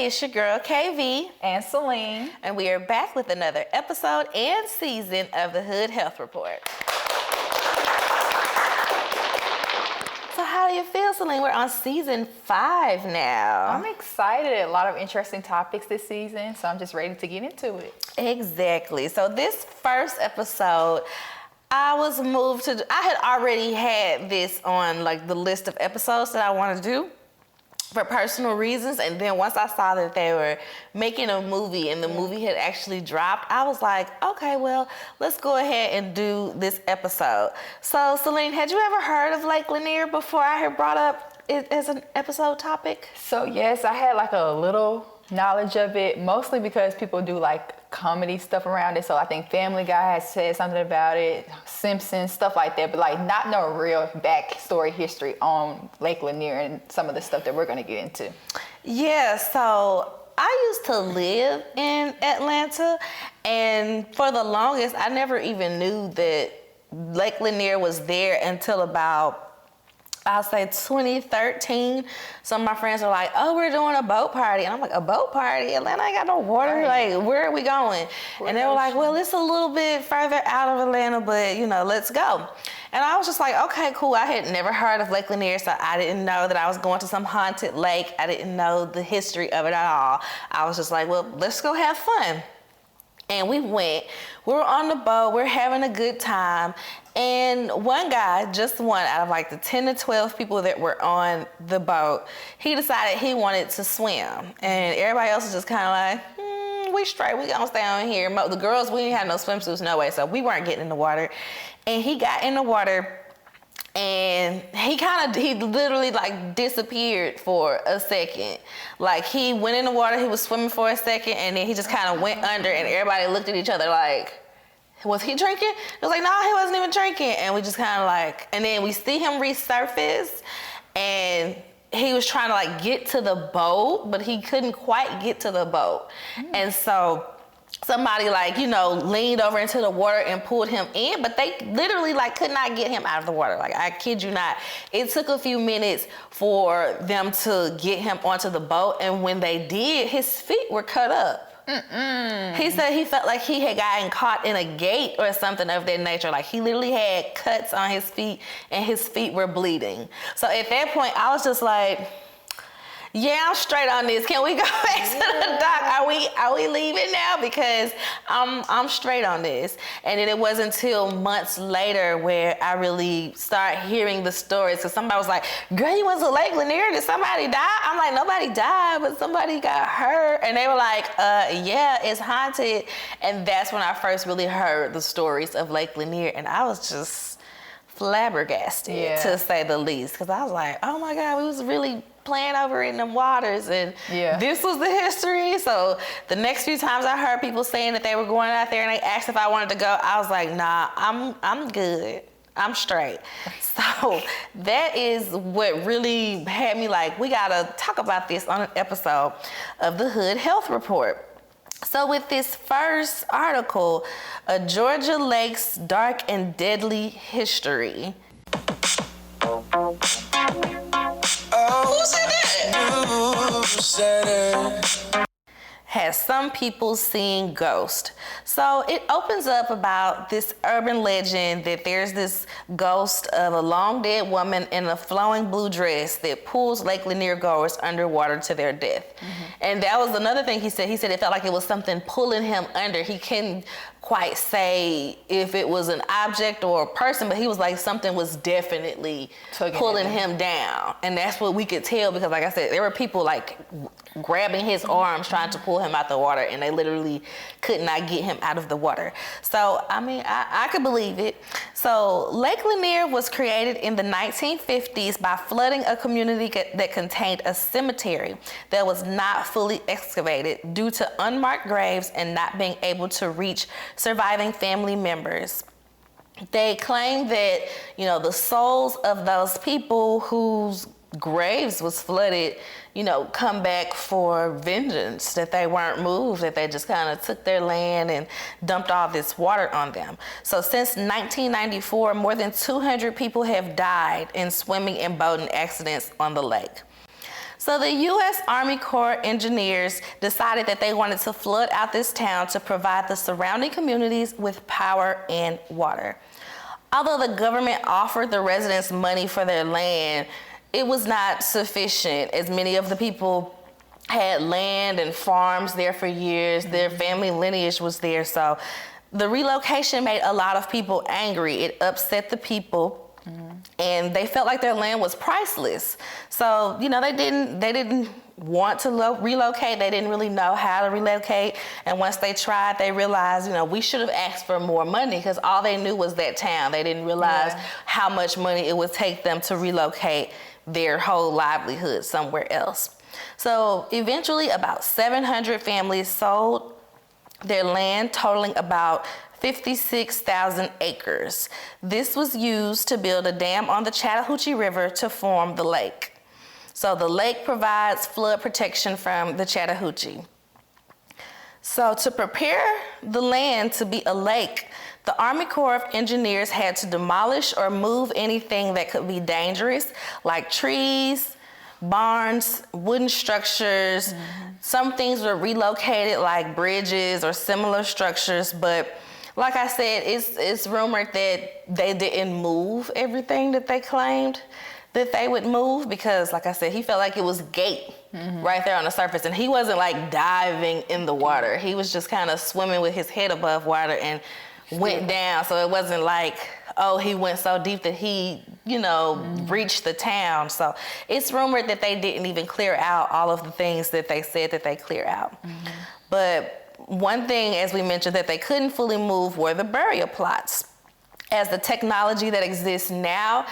it's your girl KV and Celine, and we are back with another episode and season of the Hood Health Report. So how do you feel, Celine? We're on season 5 now. I'm excited. A lot of interesting topics this season, so I'm just ready to get into it. Exactly. So this first episode, I was moved to, I had already had this on like the list of episodes that I want to do for personal reasons, and then once I saw that they were making a movie and the movie had actually dropped, I was like, okay, well, let's go ahead and do this episode. So Celine, had you ever heard of Lake Lanier before I had brought up it as an episode topic? So yes, I had like a little knowledge of it, mostly because people do like comedy stuff around it. So I think Family Guy has said something about it, Simpsons, stuff like that, but like not no real backstory history on Lake Lanier and some of the stuff that we're gonna get into. Yeah, so I used to live in Atlanta, and for the longest, I never even knew that Lake Lanier was there until about, I'll say 2013. Some of my friends are like, oh, we're doing a boat party. And I'm like, a boat party? Atlanta ain't got no water. Right. Like, where are we going? And they were like, well, it's a little bit further out of Atlanta, but you know, let's go. And I was just like, okay, cool. I had never heard of Lake Lanier, so I didn't know that I was going to some haunted lake. I didn't know the history of it at all. I was just like, well, let's go have fun. And we went, we were on the boat, we're having a good time. And one guy, just one out of like the 10 to 12 people that were on the boat, he decided he wanted to swim. And everybody else was just kind of like, we straight, we gonna stay on here. The girls, we didn't have no swimsuits, no way, so we weren't getting in the water. And he got in the water, and he literally like disappeared for a second. Like he went in the water, he was swimming for a second, and then he just kind of went under, and everybody looked at each other like, was he drinking? It was like, no, he wasn't even drinking. And we just kind of like, and then we see him resurface, and he was trying to like get to the boat, but he couldn't quite get to the boat. And so somebody like, you know, leaned over into the water and pulled him in, but they literally like could not get him out of the water. Like, I kid you not. It took a few minutes for them to get him onto the boat, and when they did, his feet were cut up. He said he felt like he had gotten caught in a gate or something of that nature. Like he literally had cuts on his feet and his feet were bleeding. So at that point, I was just like, yeah, I'm straight on this. Can we go back to the dock? Are we leaving now? Because I'm straight on this. And then it wasn't until months later where I really started hearing the stories. Because somebody was like, girl, you went to Lake Lanier? Did somebody die? I'm like, nobody died, but somebody got hurt. And they were like, yeah, it's haunted. And that's when I first really heard the stories of Lake Lanier. And I was just flabbergasted, to say the least. Because I was like, oh my God, we was really playing over in the waters, and this was the history. So the next few times I heard people saying that they were going out there and they asked if I wanted to go, I was like, nah, I'm good. I'm straight. So that is what really had me like, we gotta talk about this on an episode of the Hood Health Report. So with this first article, a Georgia Lake's Dark and Deadly History. Who said that? Has some people seen ghosts. So it opens up about this urban legend that there's this ghost of a long dead woman in a flowing blue dress that pulls Lake Lanier goers underwater to their death. And that was another thing he said. He said it felt like it was something pulling him under. He couldn't quite say if it was an object or a person, but he was like, something was definitely pulling him down. And that's what we could tell, because like I said, there were people like grabbing his arms trying to pull him out the water, and they literally could not get him out of the water. So I mean, I could believe it. So Lake Lanier was created in the 1950s by flooding a community that contained a cemetery that was not fully excavated due to unmarked graves and not being able to reach surviving family members. They claim that, you know, the souls of those people whose graves was flooded, you know, come back for vengeance, that they weren't moved, that they just kind of took their land and dumped all this water on them. So since 1994, more than 200 people have died in swimming and boating accidents on the lake. So the U.S. Army Corps engineers decided that they wanted to flood out this town to provide the surrounding communities with power and water. Although the government offered the residents money for their land, it was not sufficient, as many of the people had land and farms there for years. Their family lineage was there. So the relocation made a lot of people angry. It upset the people. And they felt like their land was priceless. So, you know, they didn't want to relocate. They didn't really know how to relocate. And once they tried, they realized, you know, we should have asked for more money, because all they knew was that town. They didn't realize how much money it would take them to relocate their whole livelihood somewhere else. So eventually about 700 families sold their land, totaling about 56,000 acres. This was used to build a dam on the Chattahoochee River to form the lake. So the lake provides flood protection from the Chattahoochee. So to prepare the land to be a lake, the Army Corps of Engineers had to demolish or move anything that could be dangerous, like trees, barns, wooden structures. Some things were relocated, like bridges or similar structures, but like I said, it's rumored that they didn't move everything that they claimed that they would move, because, like I said, he felt like it was gate right there on the surface, and he wasn't like diving in the water. He was just kind of swimming with his head above water and went down. So it wasn't like, oh, he went so deep that he, you know, reached the town. So it's rumored that they didn't even clear out all of the things that they said that they clear out. But one thing, as we mentioned, that they couldn't fully move were the burial plots. As the technology that exists now,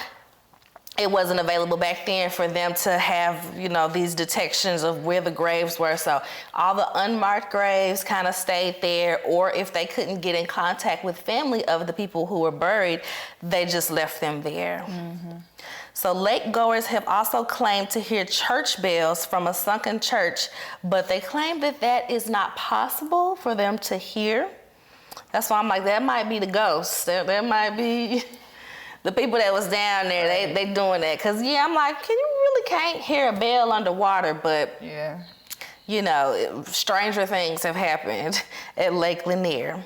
it wasn't available back then for them to have, you know, these detections of where the graves were. So all the unmarked graves kind of stayed there, or if they couldn't get in contact with family of the people who were buried, they just left them there. So lake goers have also claimed to hear church bells from a sunken church, but they claim that that is not possible for them to hear. That's why I'm like, that might be the ghosts. There might be the people that was down there, they doing that. Cause yeah, I'm like, you really can't hear a bell underwater, but you know, stranger things have happened at Lake Lanier.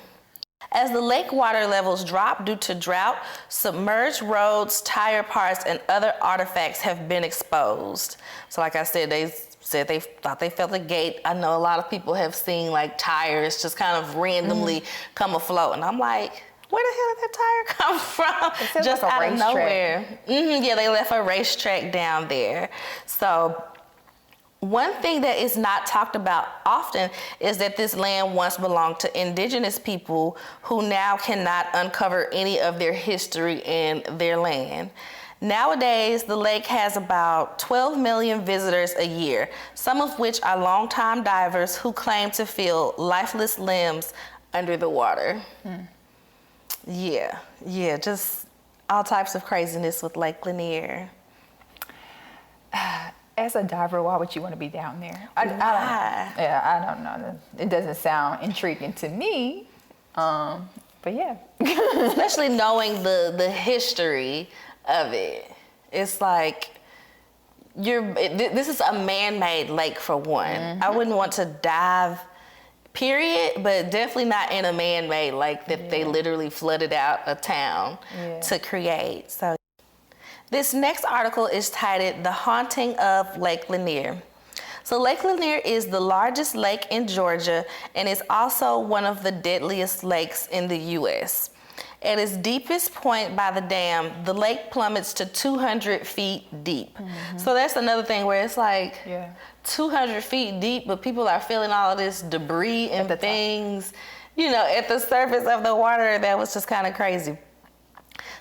As the lake water levels drop due to drought, submerged roads, tire parts, and other artifacts have been exposed. So like I said, they said they thought they felt a gate. I know a lot of people have seen like tires just kind of randomly come afloat, and I'm like, where the hell did that tire come from? Just like out of nowhere. Yeah, they left a racetrack down there. So one thing that is not talked about often is that this land once belonged to indigenous people who now cannot uncover any of their history and their land. Nowadays, the lake has about 12 million visitors a year, some of which are longtime divers who claim to feel lifeless limbs under the water. Yeah, just all types of craziness with Lake Lanier. As a diver, why would you want to be down there? I don't know. It doesn't sound intriguing to me. But yeah. Especially knowing the history of it. It's like, this is a man-made lake for one. I wouldn't want to dive, period, but definitely not in a man-made lake that they literally flooded out a town to create. So this next article is titled "The Haunting of Lake Lanier." So Lake Lanier is the largest lake in Georgia and is also one of the deadliest lakes in the U.S. At its deepest point by the dam, the lake plummets to 200 feet deep. So that's another thing where it's like 200 feet deep, but people are feeling all of this debris and things, you know, at the surface of the water. That was just kind of crazy.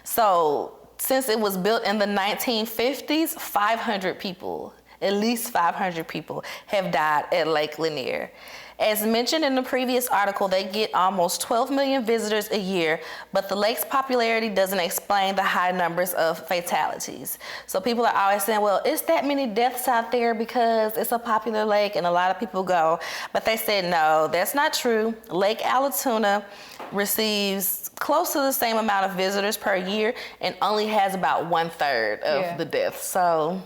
So since it was built in the 1950s, 500 people, at least 500 people have died at Lake Lanier. As mentioned in the previous article, they get almost 12 million visitors a year, but the lake's popularity doesn't explain the high numbers of fatalities. So people are always saying, well, it's that many deaths out there because it's a popular lake and a lot of people go. But they said, no, that's not true. Lake Allatoona receives close to the same amount of visitors per year and only has about 1/3 of the deaths. So,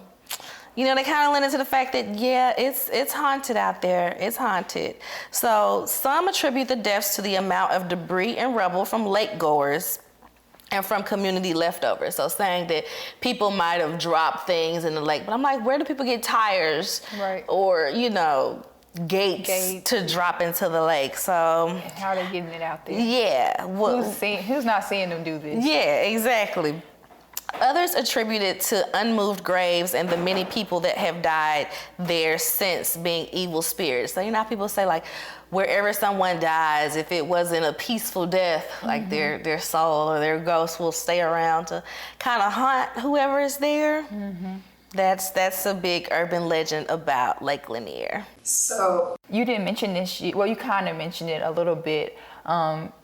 you know, they kind of lend into the fact that, yeah, it's haunted out there. It's haunted. So some attribute the deaths to the amount of debris and rubble from lake goers and from community leftovers. So saying that people might have dropped things in the lake. But I'm like, where do people get tires? Right. Or, you know, gates to drop into the lake? So And how are they getting it out there? yeah. Who's not seeing them do this? Yeah, exactly. Others attribute it to unmoved graves and the many people that have died there since being evil spirits. So you know how people say, like, wherever someone dies, if it wasn't a peaceful death, like their soul or their ghost will stay around to kind of haunt whoever is there. That's a big urban legend about Lake Lanier. So you didn't mention this. Well, you kind of mentioned it a little bit.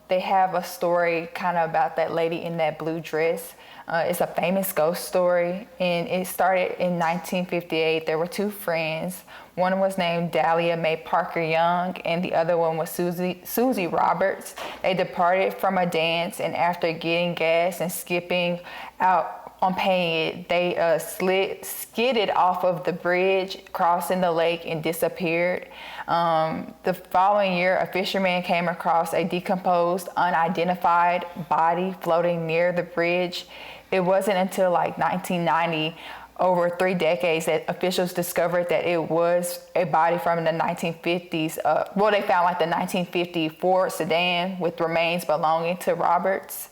They have a story kind of about that lady in that blue dress. It's a famous ghost story, and it started in 1958. There were two friends. One was named Dahlia Mae Parker Young, and the other one was Susie Roberts. They departed from a dance, and after getting gas and skipping out on paying it, they skidded off of the bridge, crossing the lake, and disappeared. The following year, a fisherman came across a decomposed, unidentified body floating near the bridge. It wasn't until like 1990, over 3 decades, that officials discovered that it was a body from the 1950s. They found like the 1950 Ford sedan with remains belonging to Roberts.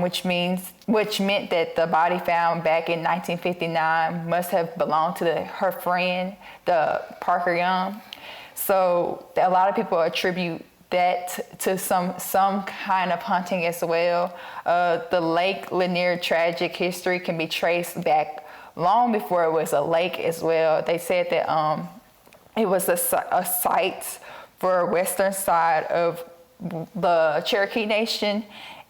Which meant that the body found back in 1959 must have belonged to her friend, the Parker Young. So a lot of people attribute that to some kind of haunting as well. The Lake Lanier tragic history can be traced back long before it was a lake as well. They said that it was a site for western side of the Cherokee Nation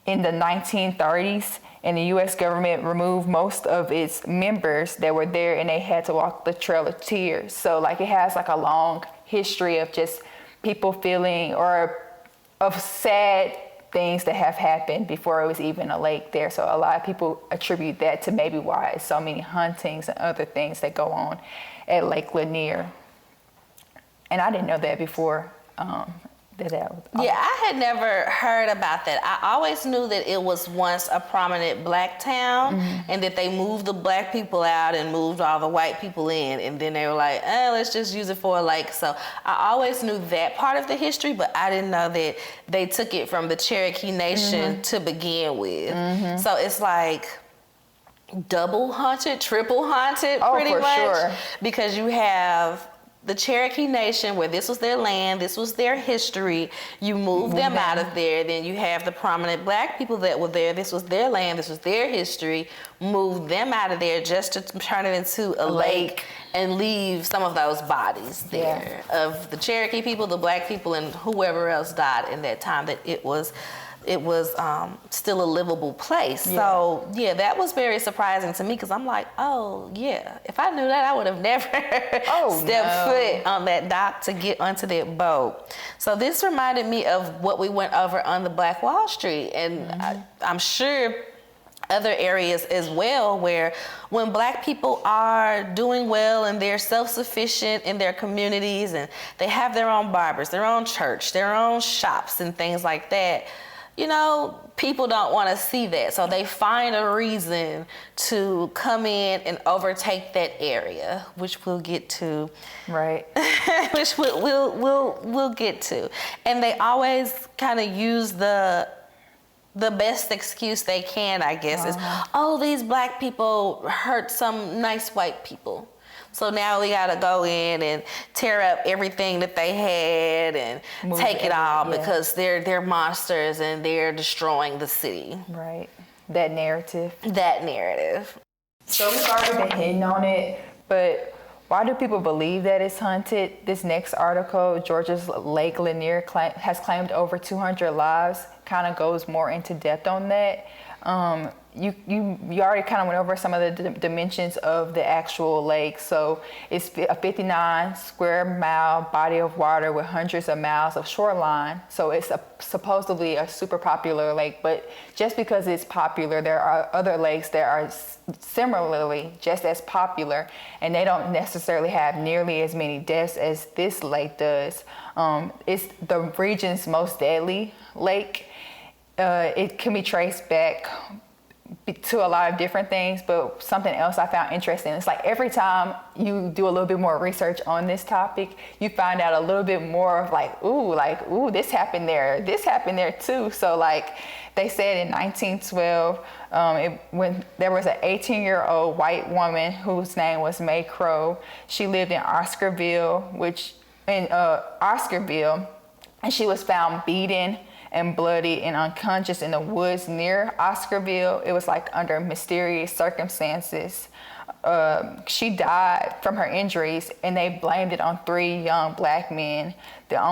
in the 1930s, and the U.S. government removed most of its members that were there, and they had to walk the Trail of Tears. So like it has like a long history of just people feeling or of sad things that have happened before it was even a lake there. So a lot of people attribute that to maybe why it's so many huntings and other things that go on at Lake Lanier. And I didn't know that before. Yeah, I had never heard about that. I always knew that it was once a prominent black town, and that they moved the black people out and moved all the white people in, and then they were like, let's just use it for a lake. So I always knew that part of the history, but I didn't know that they took it from the Cherokee Nation to begin with. So it's like double haunted, triple haunted, pretty much. Sure. Because you have the Cherokee Nation, where this was their land, this was their history. You moved them out of there. Then you have the prominent black people that were there. This was their land, this was their history. Moved them out of there just to turn it into a lake and leave some of those bodies there of the Cherokee people, the black people, and whoever else died in that time that it was still a livable place. So yeah, that was very surprising to me, because I'm like, oh yeah, if I knew that, I would have never stepped foot on that dock to get onto that boat. So this reminded me of what we went over on the Black Wall Street, and I'm sure other areas as well, where when black people are doing well and they're self-sufficient in their communities and they have their own barbers, their own church, their own shops and things like that, you know, people don't want to see that. So they find a reason to come in and overtake that area, which we'll get to. Right. Which we'll get to. And they always kind of use the best excuse they can, I guess, is, these black people hurt some nice white people. So now we gotta go in and tear up everything that they had and take it all because they're monsters and they're destroying the city. Right. That narrative. So we've already been hitting on it, but why do people believe that it's haunted? This next article, Georgia's Lake Lanier has claimed over 200 lives. kind of goes more into depth on that. You already kind of went over some of the dimensions of the actual lake. So it's a 59 square mile body of water with hundreds of miles of shoreline. So it's supposedly a super popular lake, but just because it's popular, there are other lakes that are similarly just as popular, and they don't necessarily have nearly as many deaths as this lake does. It's the region's most deadly lake. It can be traced back to a lot of different things, but something else I found interesting, it's like every time you do a little bit more research on this topic, you find out a little bit more of like, ooh, this happened there too. So like they said in 1912, when there was an 18-year-old white woman whose name was May Crow. She lived in Oscarville, and she was found beaten and bloody and unconscious in the woods near Oscarville. It was like under mysterious circumstances. She died from her injuries, and they blamed it on 3 young black men. The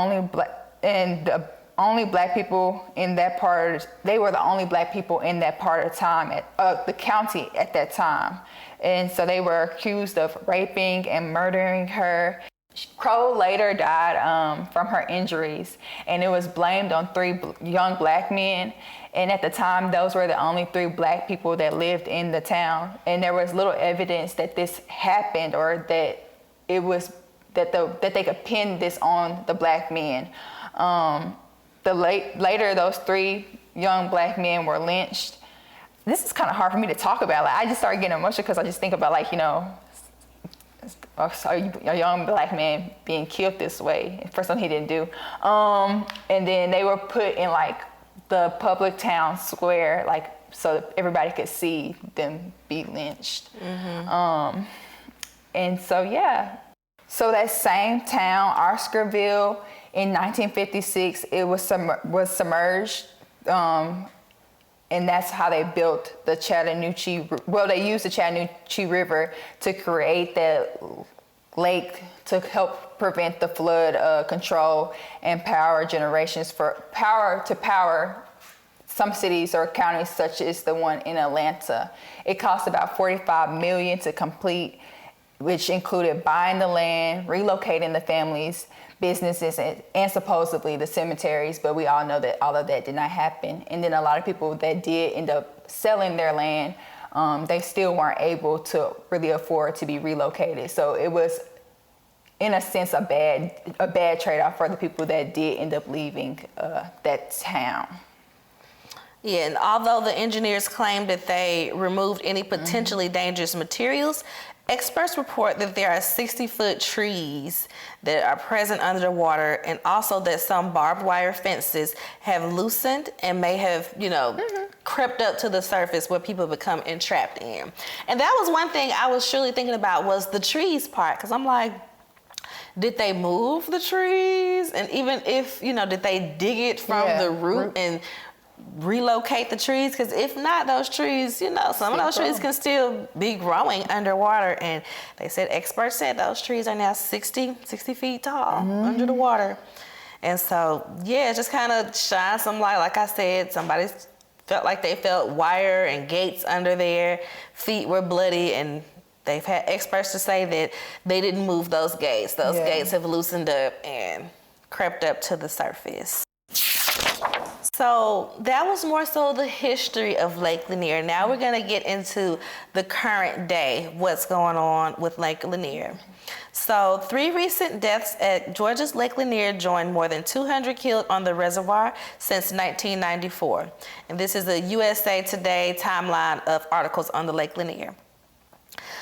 only black people in that part. They were the only black people in that part of time at the county at that time, and so they were accused of raping and murdering her. Crow later died from her injuries, and it was blamed on 3 young black men. And at the time, those were the only 3 black people that lived in the town. And there was little evidence that this happened, or that it was that they could pin this on the black men. Later, those 3 young black men were lynched. This is kind of hard for me to talk about. Like, I just started getting emotional because I just think about, like, a young black man being killed this way for something he didn't do. And then they were put in like the public town square, like so that everybody could see them be lynched. Mm-hmm. And so, yeah. So that same town, Oscarville, in 1956, it was submerged. And that's how they built the Chattahoochee. Well, they used the Chattahoochee River to create that lake to help prevent the flood control and power generations to power some cities or counties, such as the one in Atlanta. It cost about $45 million to complete, which included buying the land, relocating the families, businesses, and supposedly the cemeteries, but we all know that all of that did not happen. And then a lot of people that did end up selling their land, they still weren't able to really afford to be relocated. So it was, in a sense, a bad trade-off for the people that did end up leaving that town. Yeah, and although the engineers claimed that they removed any potentially dangerous materials, experts report that there are 60-foot trees that are present under the water, and also that some barbed wire fences have loosened and may have, crept up to the surface where people become entrapped in. And that was one thing I was truly thinking about, was the trees part, because I'm like, did they move the trees? And even if, did they dig it from the root and relocate the trees? Because if not, those trees, some of those trees can still be growing underwater. And they said, experts said those trees are now 60 feet tall under the water. And so, yeah, it just kind of shines some light. Like I said, somebody felt like they felt wire and gates under their feet were bloody, and they've had experts to say that they didn't move those gates. Those gates have loosened up and crept up to the surface. So that was more so the history of Lake Lanier. Now we're going to get into the current day, what's going on with Lake Lanier. So 3 recent deaths at Georgia's Lake Lanier joined more than 200 killed on the reservoir since 1994. And this is a USA Today timeline of articles on the Lake Lanier.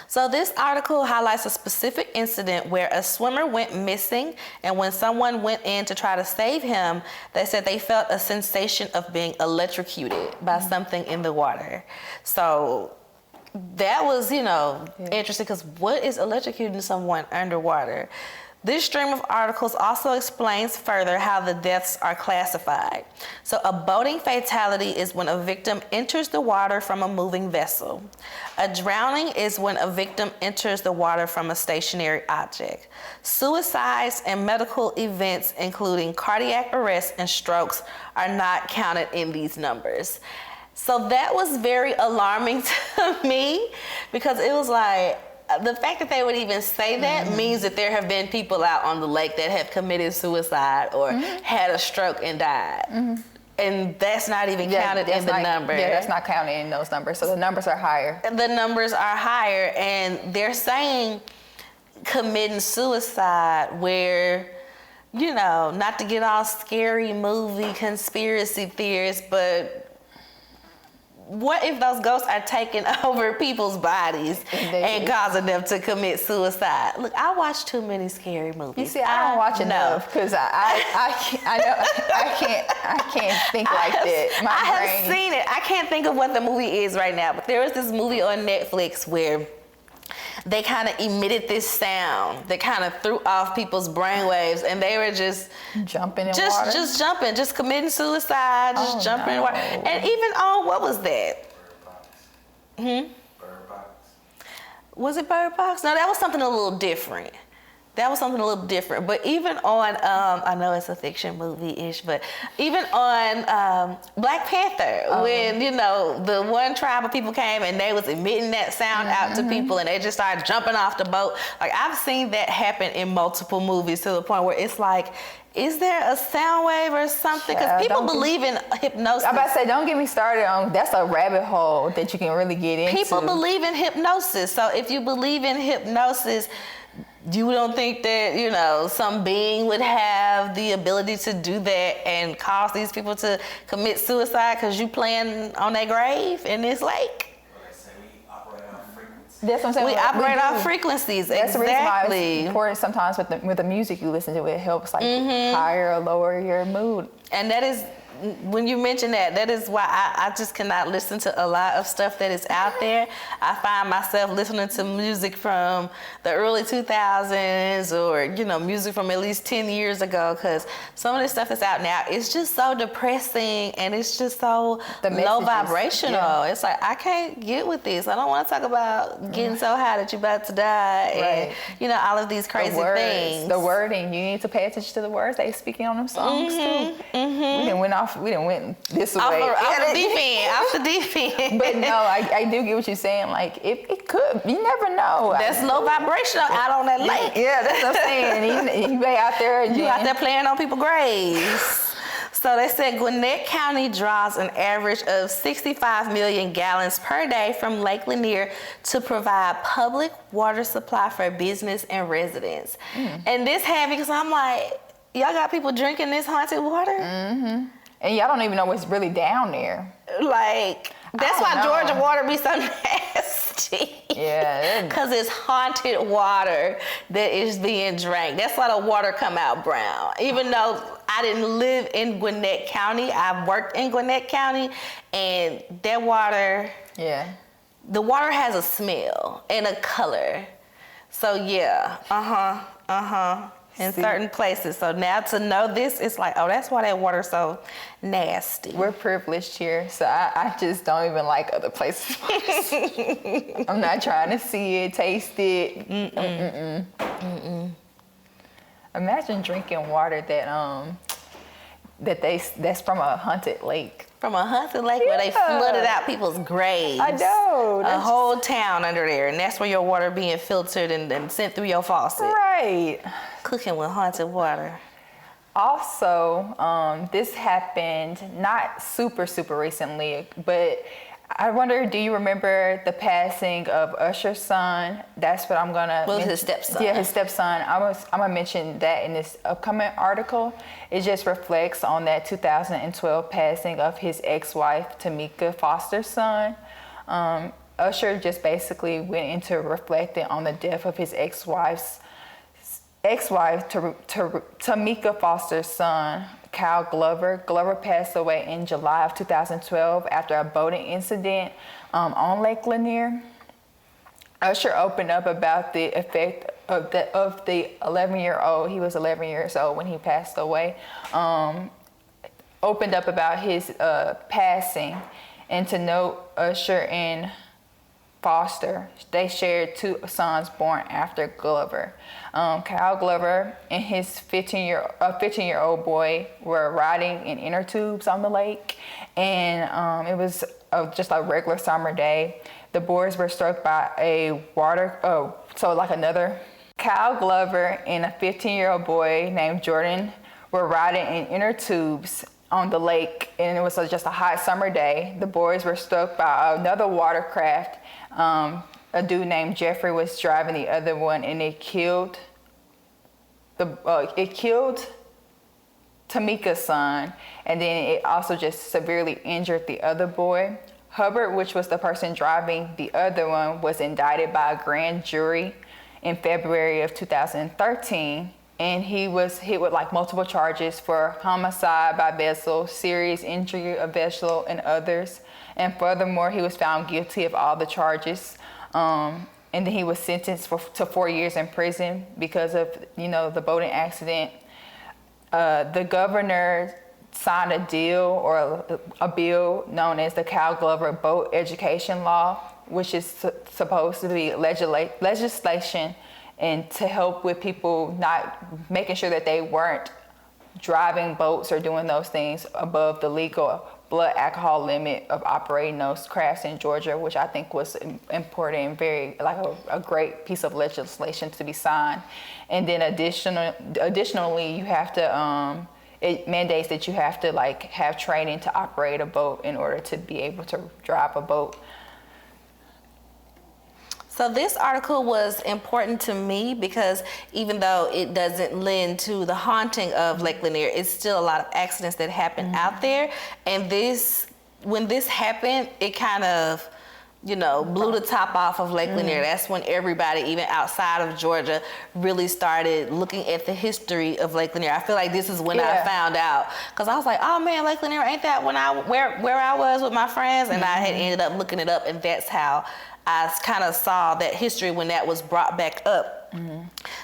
So this article highlights a specific incident where a swimmer went missing, and when someone went in to try to save him, they said they felt a sensation of being electrocuted by something in the water. So that was, interesting, because what is electrocuting someone underwater? This stream of articles also explains further how the deaths are classified. So a boating fatality is when a victim enters the water from a moving vessel. A drowning is when a victim enters the water from a stationary object. Suicides and medical events, including cardiac arrest and strokes, are not counted in these numbers. So that was very alarming to me, because it was like, the fact that they would even say that means that there have been people out on the lake that have committed suicide or had a stroke and died. And that's not even counted in the number. Yeah, that's not counted in those numbers. So the numbers are higher. The numbers are higher, and they're saying committing suicide where, you know, not to get all scary movie conspiracy theorists, but what if those ghosts are taking over people's bodies and causing them to commit suicide? Look, I watch too many scary movies. You see, I don't watch enough because I can't think like that. I have seen it. I can't think of what the movie is right now, but there was this movie on Netflix where they kind of emitted this sound that kind of threw off people's brainwaves, and they were just jumping in water. Just jumping, just committing suicide, just jumping in water. And even on, what was that? Bird Box. Was it Bird Box? No, that was something a little different. But even on, I know it's a fiction movie-ish, but even on Black Panther, when, you know, the one tribe of people came and they was emitting that sound out to people and they just started jumping off the boat. Like, I've seen that happen in multiple movies to the point where it's like, is there a sound wave or something? Because people believe in hypnosis. I'm about to say, don't get me started on, that's a rabbit hole that you can really get into. People believe in hypnosis. So if you believe in hypnosis, you don't think that, you know, some being would have the ability to do that and cause these people to commit suicide because you playing on their grave in this lake? Well, they say we operate on frequencies. That's what I'm saying. We operate on frequencies. That's the reason why it's exactly. important sometimes with the music you listen to. It helps like higher or lower your mood. And that is, when you mention that, that is why I just cannot listen to a lot of stuff that is out there. I find myself listening to music from the early 2000s or, you know, music from at least 10 years ago, because some of the stuff that's out now is just so depressing and it's just so low vibrational. Yeah. It's like, I can't get with this. I don't want to talk about getting so high that you're about to die and, you know, all of these crazy things. The wording, you need to pay attention to the words they speaking on them songs too. We done went this way. Off the deep end. But no, I do get what you're saying. Like, it could. You never know. That's low vibrational out on that lake. Yeah, that's what I'm saying. You out there. You out there playing on people's graves. So they said Gwinnett County draws an average of 65 million gallons per day from Lake Lanier to provide public water supply for business and residents. And this had me because I'm like, y'all got people drinking this haunted water? And y'all don't even know what's really down there. Like, that's why Georgia water be so nasty. Yeah. Because it's haunted water that is being drank. That's why the water come out brown. Even though I didn't live in Gwinnett County, I've worked in Gwinnett County, and that water, the water has a smell and a color. So yeah, in certain places. So now to know this, it's like, oh, that's why that water's so nasty. We're privileged here, so I just don't even like other places. I'm not trying to see it, taste it. Imagine drinking water that's from a haunted lake. From a haunted lake where they flooded out people's graves. I know. A whole town under there, and that's where your water being filtered and sent through your faucet. Right. Cooking with haunted water. Also, this happened not super recently, but I wonder, do you remember the passing of Usher's son? That's what I'm gonna. Well, his stepson. Yeah, his stepson. I'm gonna mention that in this upcoming article. It just reflects on that 2012 passing of his ex-wife, Tamika Foster's son. Usher just basically went into reflecting on the death of his ex-wife, Tamika Foster's son, Kyle Glover. Glover passed away in July of 2012 after a boating incident on Lake Lanier. Usher opened up about the effect of the 11-year-old. He was 11 years old when he passed away. Opened up about his passing, and to note, Usher and Foster, they shared 2 sons born after Glover. Kyle Glover and his 15-year-old boy were riding in inner tubes on the lake, and it was just a regular summer day. The boys were struck by a Kyle Glover and a 15-year-old boy named Jordan were riding in inner tubes on the lake, and it was just a hot summer day. The boys were struck by another watercraft. A dude named Jeffrey was driving the other one, and it killed Tamika's son, and then it also just severely injured the other boy. Hubbard, which was the person driving the other one, was indicted by a grand jury in February of 2013. And he was hit with multiple charges for homicide by vessel, serious injury of vessel, and others. And furthermore, he was found guilty of all the charges. And then he was sentenced to 4 years in prison because of, the boating accident. The governor signed a bill known as the Kyle Glover Boat Education Law, which is supposed to be legislation and to help with people not making sure that they weren't driving boats or doing those things above the legal blood alcohol limit of operating those crafts in Georgia, which I think was important and very a great piece of legislation to be signed. And then additionally, you have to it mandates that you have to have training to operate a boat in order to be able to drive a boat. So this article was important to me because even though it doesn't lend to the haunting of Lake Lanier, it's still a lot of accidents that happen out there. And when this happened, it kind of, blew the top off of Lake Lanier. That's when everybody, even outside of Georgia, really started looking at the history of Lake Lanier. I feel like this is when I found out, because I was like, oh man, Lake Lanier, ain't that where I was with my friends? And I had ended up looking it up, and that's how I kind of saw that history when that was brought back up.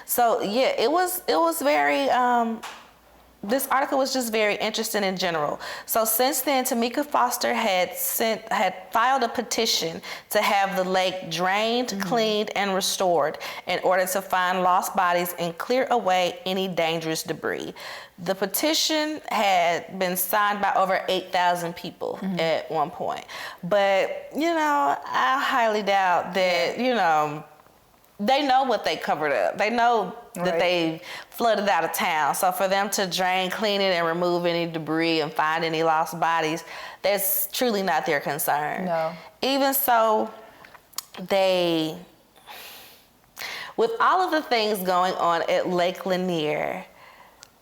So yeah, it was very, this article was just very interesting in general. So since then, Tamika Foster had filed a petition to have the lake drained, cleaned, and restored in order to find lost bodies and clear away any dangerous debris. The petition had been signed by over 8,000 people at one point. But, I highly doubt that, they know what they covered up. They know that they flooded out of town. So for them to drain, clean it, and remove any debris and find any lost bodies, that's truly not their concern. No. Even so, with all of the things going on at Lake Lanier,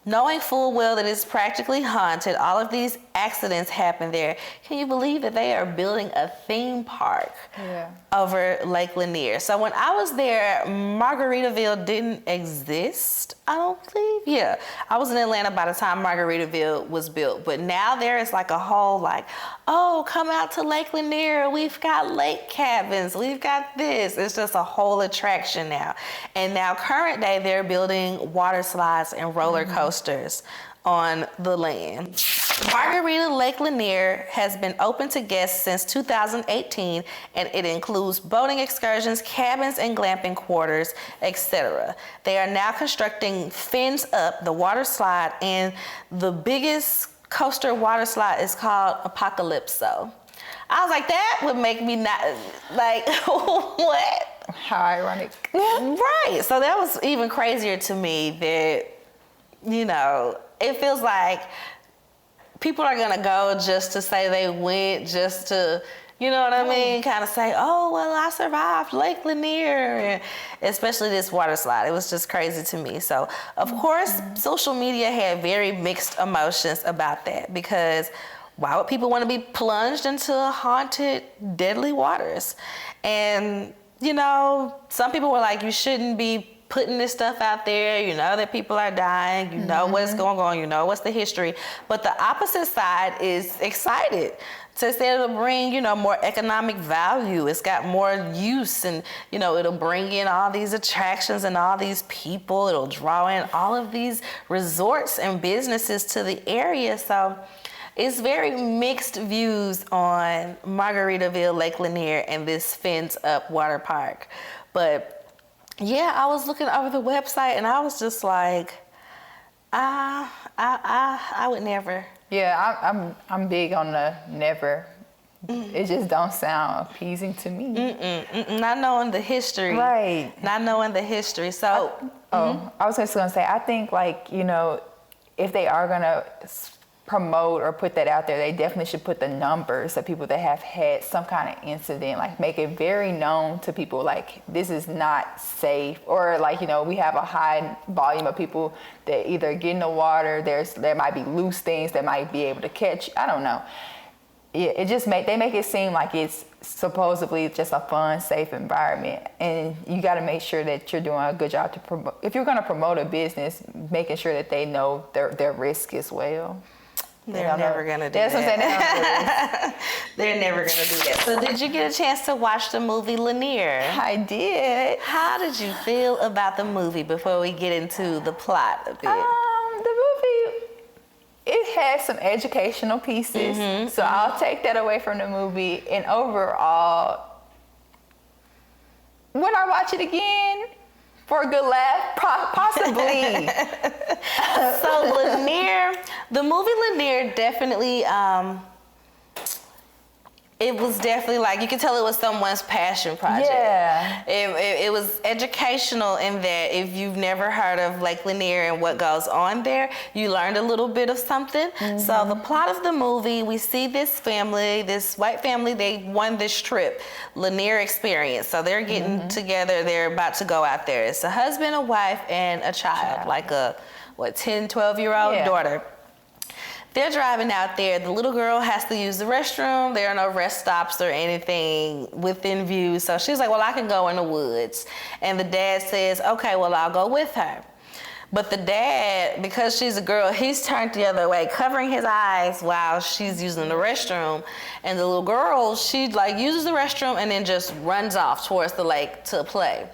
knowing full well that it's practically haunted, all of these accidents happen there. Can you believe that they are building a theme park over Lake Lanier? So when I was there, Margaritaville didn't exist, I don't believe. Yeah, I was in Atlanta by the time Margaritaville was built. But now there is a whole oh, come out to Lake Lanier. We've got lake cabins. We've got this. It's just a whole attraction now. And now current day, they're building water slides and roller coasters on the land. Margarita Lake Lanier has been open to guests since 2018, and it includes boating excursions, cabins and glamping quarters, etc. They are now constructing Fins Up, the water slide, and the biggest coaster water slide is called Apocalypso. I was like, that would make me not, what? How ironic. Right. So that was even crazier to me that, it feels like people are going to go just to say they went, just to, you know what I mean? Kind of say, oh, well, I survived Lake Lanier, and especially this water slide. It was just crazy to me. So, of course, social media had very mixed emotions about that, because why would people want to be plunged into haunted, deadly waters? And, some people were like, you shouldn't be putting this stuff out there. You know that people are dying. You know what's going on. You know what's the history. But the opposite side is excited So it'll bring, more economic value. It's got more use, and, it'll bring in all these attractions and all these people. It'll draw in all of these resorts and businesses to the area. So it's very mixed views on Margaritaville, Lake Lanier, and this fenced up water park. But yeah, I was looking over the website and I was just like, I would never. Yeah, I'm big on the never. It just don't sound appeasing to me. Not knowing the history. Right. Not knowing the history. So. I was just gonna say, I think if they are gonna promote or put that out there, they definitely should put the numbers of people that have had some kind of incident, make it very known to people, this is not safe, or we have a high volume of people that either get in the water, there might be loose things that might be able to catch, I don't know. Yeah, they make it seem like it's supposedly just a fun, safe environment, and you got to make sure that you're doing a good job to promote. If you're going to promote a business, making sure that they know their risk as well. They're never going to do that. That's what I'm saying. They're never going to do that. So did you get a chance to watch the movie Lanier? I did. How did you feel about the movie before we get into the plot a bit? The movie, it has some educational pieces. So I'll take that away from the movie. And overall, would I watch it again? For a good laugh? Possibly. So Lanier, the movie Lanier definitely, it was definitely you could tell it was someone's passion project. Yeah. It was educational in that if you've never heard of Lake Lanier and what goes on there, you learned a little bit of something. So the plot of the movie, we see this family, this white family, they won this trip, Lanier Experience. So they're getting together, they're about to go out there. It's a husband, a wife, and a child, like a 10, 12-year-old daughter. They're driving out there. The little girl has to use the restroom. There are no rest stops or anything within view. So she's like, well, I can go in the woods. And the dad says, okay, well, I'll go with her. But the dad, because she's a girl, he's turned the other way, covering his eyes while she's using the restroom. And the little girl, she uses the restroom and then just runs off towards the lake to play.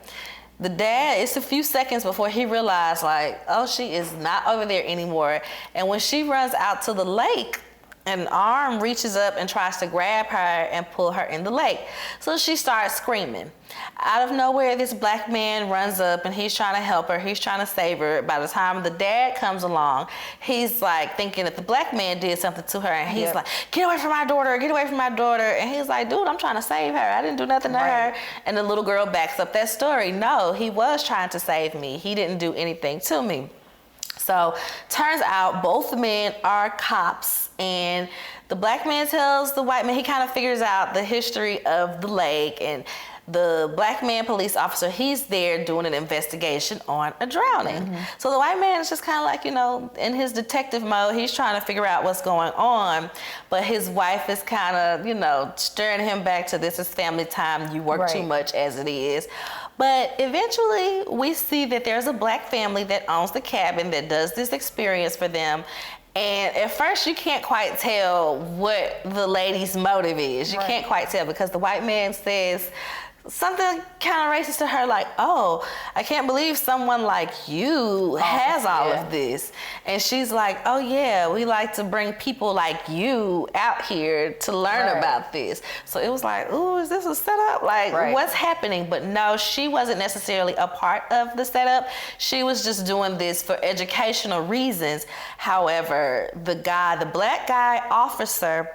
The dad, it's a few seconds before he realized, oh, she is not over there anymore. And when she runs out to the lake, an arm reaches up and tries to grab her and pull her in the lake. So she starts screaming. Out of nowhere, this black man runs up and he's trying to help her. He's trying to save her. By the time the dad comes along, he's thinking that the black man did something to her. And he's like, get away from my daughter, get away from my daughter. And he's like, dude, I'm trying to save her. I didn't do nothing to her. And the little girl backs up that story. No, he was trying to save me. He didn't do anything to me. So turns out both men are cops, and the black man tells the white man, he kind of figures out the history of the lake, and the black man police officer, he's there doing an investigation on a drowning. So the white man is just kind of in his detective mode, he's trying to figure out what's going on, but his wife is kind of, stirring him back to this is family time, you work too much as it is. But eventually we see that there's a black family that owns the cabin that does this experience for them. And at first you can't quite tell what the lady's motive is. You can't quite tell because the white man says something kind of racist to her, oh, I can't believe someone like you has all of this. And she's like, oh yeah, we like to bring people like you out here to learn about this. So it was ooh, is this a setup? What's happening? But no, she wasn't necessarily a part of the setup. She was just doing this for educational reasons. However, the black guy officer,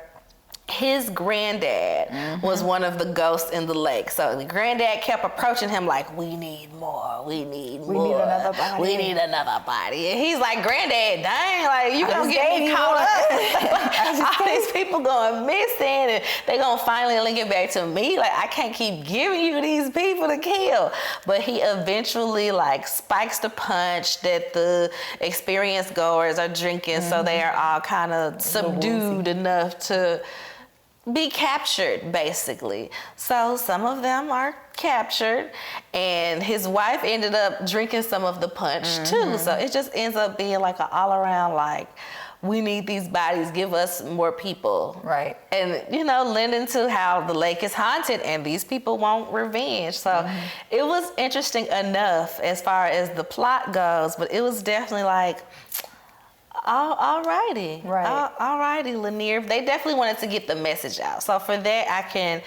his granddad was one of the ghosts in the lake. So the granddad kept approaching him we need more, we need more. We need another body. We need another body. And he's like, granddad, dang, you gonna get me caught up. All these people going missing and they gonna finally link it back to me. I can't keep giving you these people to kill. But he eventually spikes the punch that the experienced goers are drinking. So they are all kind of subdued enough to be captured, basically. So some of them are captured, and his wife ended up drinking some of the punch too. So it just ends up being an all-around we need these bodies, give us more people. Right. And, you know, lending to how the lake is haunted and these people want revenge. So it was interesting enough as far as the plot goes, but it was definitely like, all righty. Right. All righty, Lanier. They definitely wanted to get the message out. So for that, I can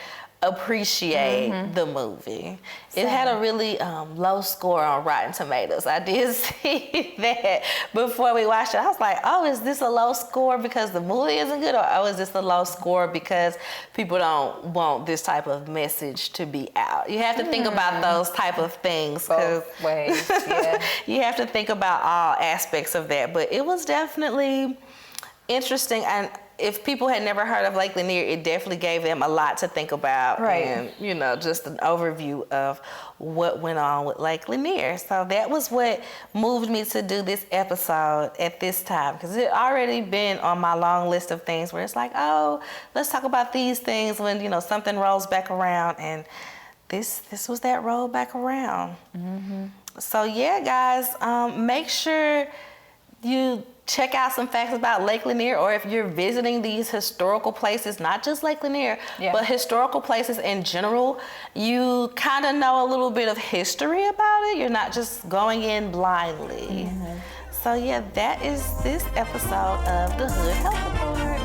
appreciate the movie. It had a really low score on Rotten Tomatoes. I did see that before we watched it. I was like, oh, is this a low score because the movie isn't good? Or oh, is this a low score because people don't want this type of message to be out? You have to think about those type of things. Both ways, yeah. You have to think about all aspects of that. But it was definitely interesting. And if people had never heard of Lake Lanier, it definitely gave them a lot to think about. Right. And, you know, just an overview of what went on with Lake Lanier. So that was what moved me to do this episode at this time, because it had already been on my long list of things where it's like, oh, let's talk about these things when, you know, something rolls back around. And this was that roll back around. So yeah, guys, make sure you check out some facts about Lake Lanier, or if you're visiting these historical places, not just Lake Lanier, but historical places in general, you kind of know a little bit of history about it. You're not just going in blindly. So yeah, that is this episode of the Hood Health Report.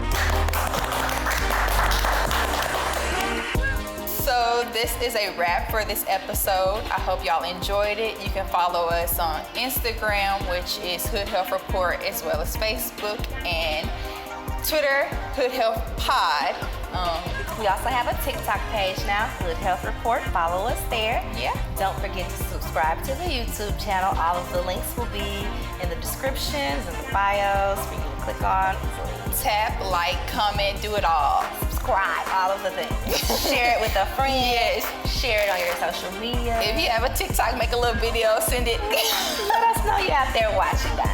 So this is a wrap for this episode. I hope y'all enjoyed it. You can follow us on Instagram, which is Hood Health Report, as well as Facebook and Twitter, Hood Health Pod. We also have a TikTok page now, Hood Health Report. Follow us there. Yeah. Don't forget to subscribe to the YouTube channel. All of the links will be in the descriptions and the bios for you to click on. Tap, like, comment, do it all. Subscribe, all of the things. Share it with a friend. Yes. Share it on your social media. If you have a TikTok, make a little video, send it. Let us know you're out there watching, guys.